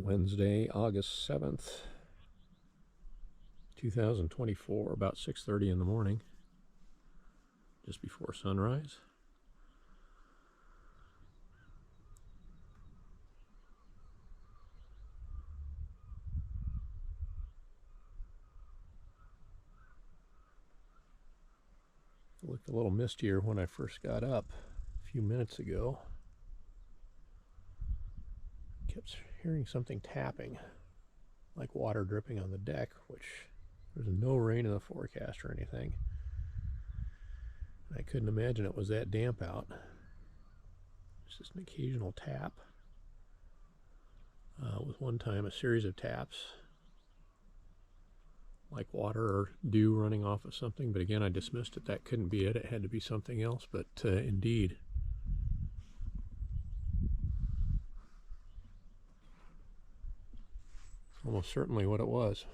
Wednesday, August 7th, 2024, about 6:30 in the morning, just before sunrise. It looked a little mistier when I first got up a few minutes ago. Kept hearing something tapping, like water dripping on the deck, which there's no rain in the forecast or anything. I couldn't imagine it was that damp out. It's just an occasional tap. With one time a series of taps, like water or dew running off of something, but again I dismissed it. That couldn't be it. It had to be something else, but indeed. Almost certainly what it was.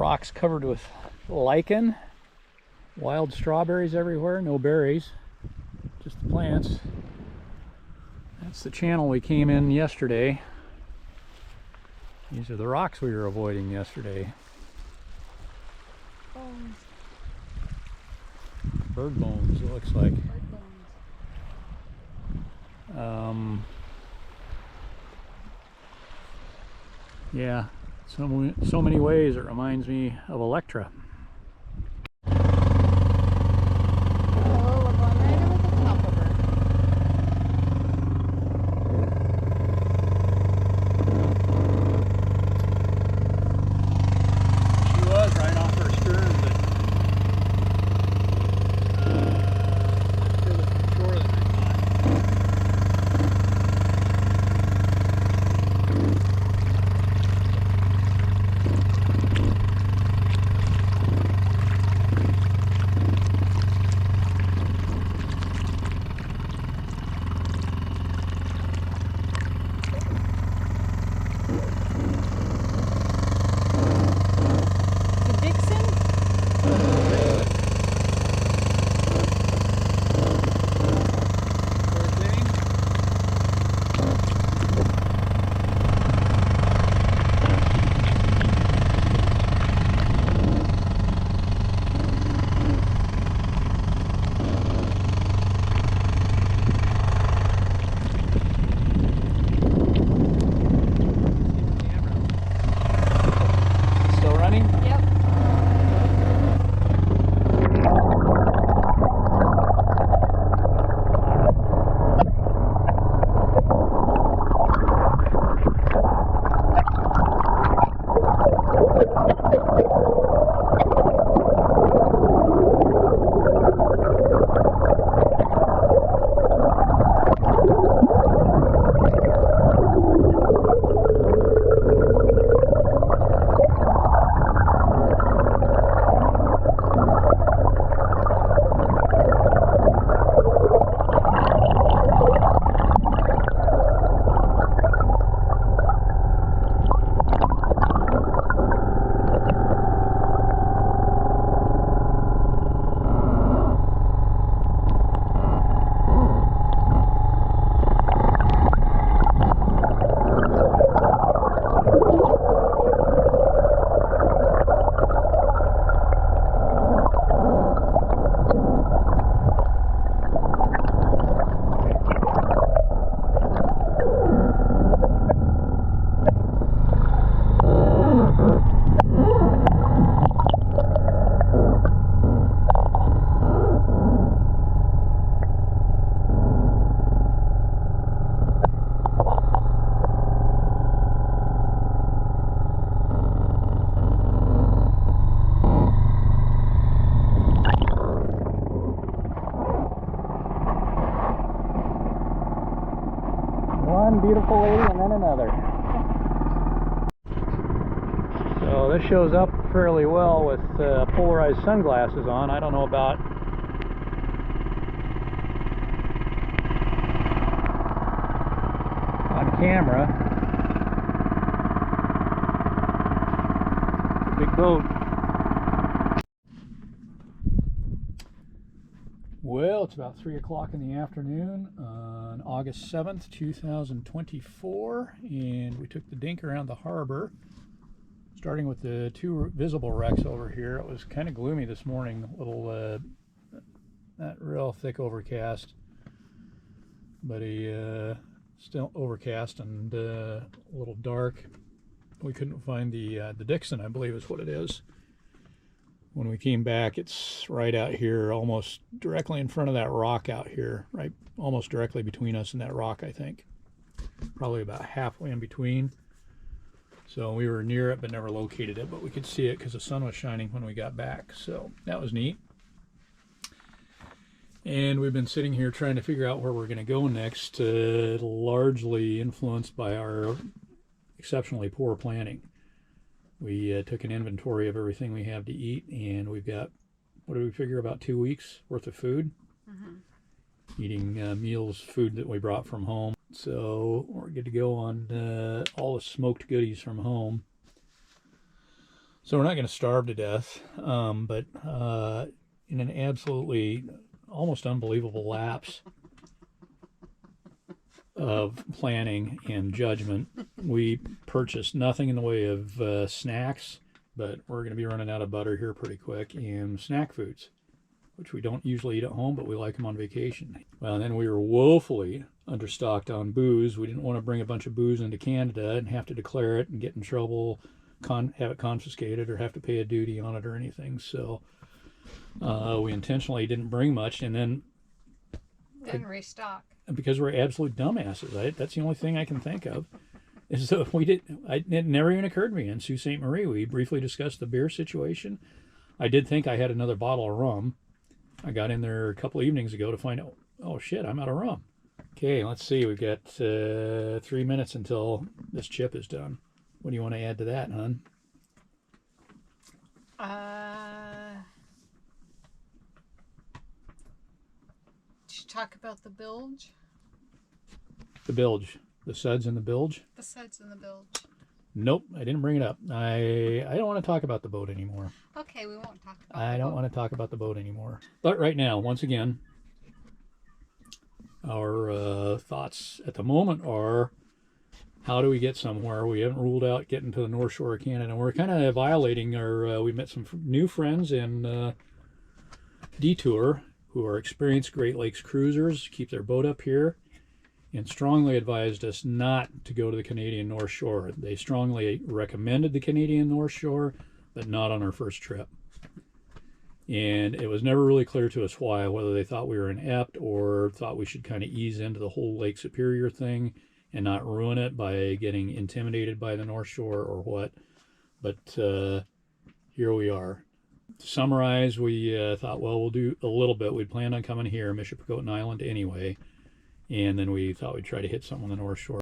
rocks covered with lichen. Wild strawberries everywhere, no berries, just the plants. That's the channel we came in yesterday. These are the rocks we were avoiding yesterday. Bones. Bird bones, it looks like. Bird bones. Yeah, so many ways it reminds me of Electra. Oh, we're going right over the top of her. She was right off her stern, but further from shore than I thought. To Dixon? Poor thing. Still running? Yep. One beautiful lady and then another. So this shows up fairly well with polarized sunglasses on. I don't know about on camera. Big boat. Well, it's about 3 o'clock in the afternoon on August 7th, 2024, and we took the dink around the harbor, starting with the two visible wrecks over here. It was kind of gloomy this morning, a little, not real thick overcast, but still overcast and a little dark. We couldn't find the Dixon, I believe is what it is. When we came back, it's right out here, almost directly in front of that rock out here, right, almost directly between us and that rock, I think. Probably about halfway in between. So we were near it but never located it, but we could see it because the sun was shining when we got back. So that was neat. And we've been sitting here trying to figure out where we're going to go next, largely influenced by our exceptionally poor planning. We took an inventory of everything we have to eat, and we've got, what did we figure, about 2 weeks worth of food? Eating meals, food that we brought from home. So we're good to go on all the smoked goodies from home. So we're not going to starve to death, but in an absolutely almost unbelievable lapse of planning and judgment, we purchased nothing in the way of snacks, but we're going to be running out of butter here pretty quick, and snack foods, which we don't usually eat at home, but we like them on vacation. Well, and then we were woefully understocked on booze. We didn't want to bring a bunch of booze into Canada and have to declare it and get in trouble, have it confiscated, or have to pay a duty on it or anything. So we intentionally didn't bring much, and then restock. because we're absolute dumbasses. That's the only thing I can think of. Is so it never even occurred to me. In Sault Ste. Marie, we briefly discussed the beer situation. I did think I had another bottle of rum. I got in there a couple evenings ago to find out, oh shit, I'm out of rum. Okay, let's see. We've got 3 minutes until this chip is done. What do you want to add to that, hon? Did you talk about the bilge? The bilge. The suds in the bilge? The suds in the bilge. Nope, I didn't bring it up. I don't want to talk about the boat anymore. Okay, we won't talk about I don't want to talk about the boat anymore. But right now, once again, our thoughts at the moment are, how do we get somewhere? We haven't ruled out getting to the North Shore of Canada. And we're kind of violating our, we met some new friends in Detour who are experienced Great Lakes cruisers, keep their boat up here, and strongly advised us not to go to the Canadian North Shore. They strongly recommended the Canadian North Shore, but not on our first trip. And it was never really clear to us why, whether they thought we were inept or thought we should kind of ease into the whole Lake Superior thing and not ruin it by getting intimidated by the North Shore or what. But here we are. To summarize, we thought, well, we'll do a little bit. We'd planned on coming here, Michipicoten Island anyway. And then we thought we'd try to hit something on the North Shore.